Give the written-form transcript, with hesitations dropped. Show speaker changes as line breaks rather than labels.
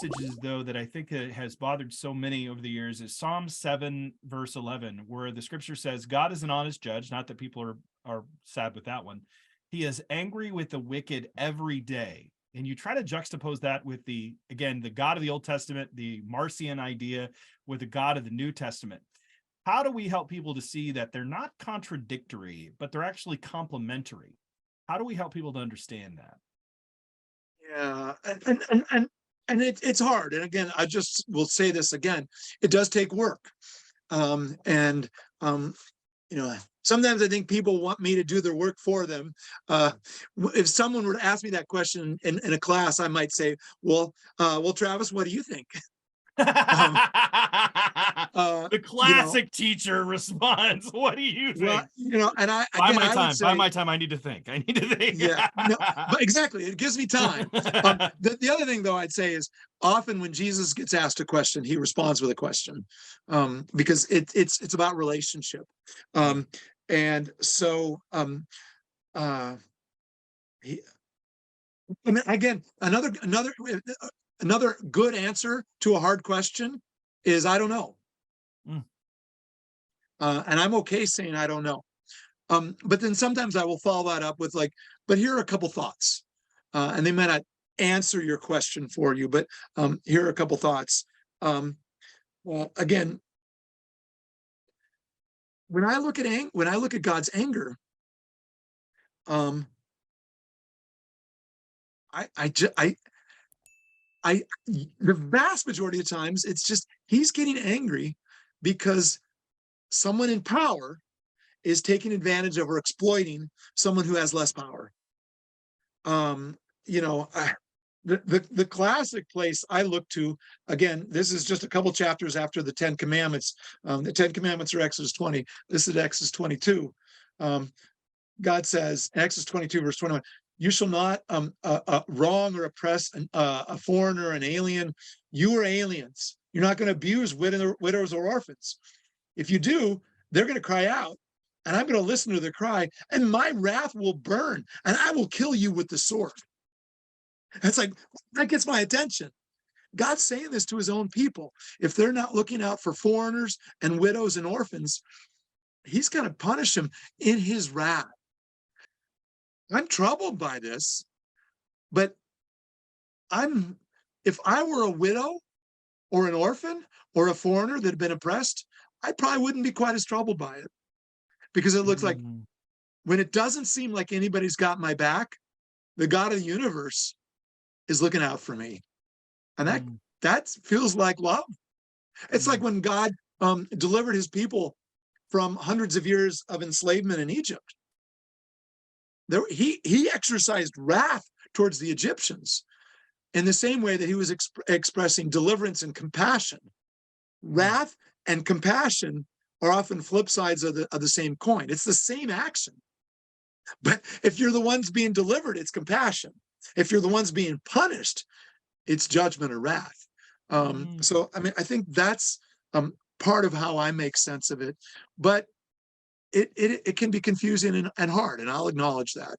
passages, though, that I think has bothered so many over the years is Psalm 7, verse 11, where the scripture says, God is an honest judge. Not that people are sad with that one. He is angry with the wicked every day. And you try to juxtapose that with the God of the Old Testament, the Marcion idea, with the God of the New Testament. How do we help people to see that they're not contradictory, but they're actually complementary? How do we help people to understand that?
Yeah, it's hard. And again, I just will say this again: it does take work. And sometimes I think people want me to do their work for them. If someone were to ask me that question in a class, I might say, "Well, Travis, what do you think?"
The classic teacher response. What do you think?
Well, and
buy
would
my time. I need to think.
Yeah, no, but exactly. It gives me time. The other thing, though, I'd say is often when Jesus gets asked a question, he responds with a question, because it's about relationship. And so, again, another good answer to a hard question is I don't know. And I'm okay saying I don't know. But then sometimes I will follow that up with but here are a couple thoughts. And they may not answer your question for you, but here are a couple thoughts. Again, when I look at God's anger, the vast majority of times it's just he's getting angry because someone in power is taking advantage of or exploiting someone who has less power. The classic place I look to, again, this is just a couple chapters after the 10 Commandments. The 10 Commandments are Exodus 20. This is Exodus 22. God says, Exodus 22, verse 21, you shall not wrong or oppress a foreigner, an alien. You are aliens. You're not going to abuse widows or orphans. If you do, they're going to cry out, and I'm going to listen to their cry, and my wrath will burn, and I will kill you with the sword. It's like, that gets my attention. God's saying this to his own people. If they're not looking out for foreigners and widows and orphans, he's going to punish them in his wrath. I'm troubled by this, but if I were a widow or an orphan or a foreigner that had been oppressed, I probably wouldn't be quite as troubled by it, because it looks like when it doesn't seem like anybody's got my back, the God of the universe is looking out for me. And that feels like love. It's like when God delivered his people from hundreds of years of enslavement in Egypt. He exercised wrath towards the Egyptians in the same way that he was expressing deliverance and compassion. Wrath and compassion are often flip sides of the same coin. It's the same action. But if you're the ones being delivered, it's compassion. If you're the ones being punished, it's judgment or wrath. So, I think that's part of how I make sense of it. But it can be confusing and hard, and I'll acknowledge that.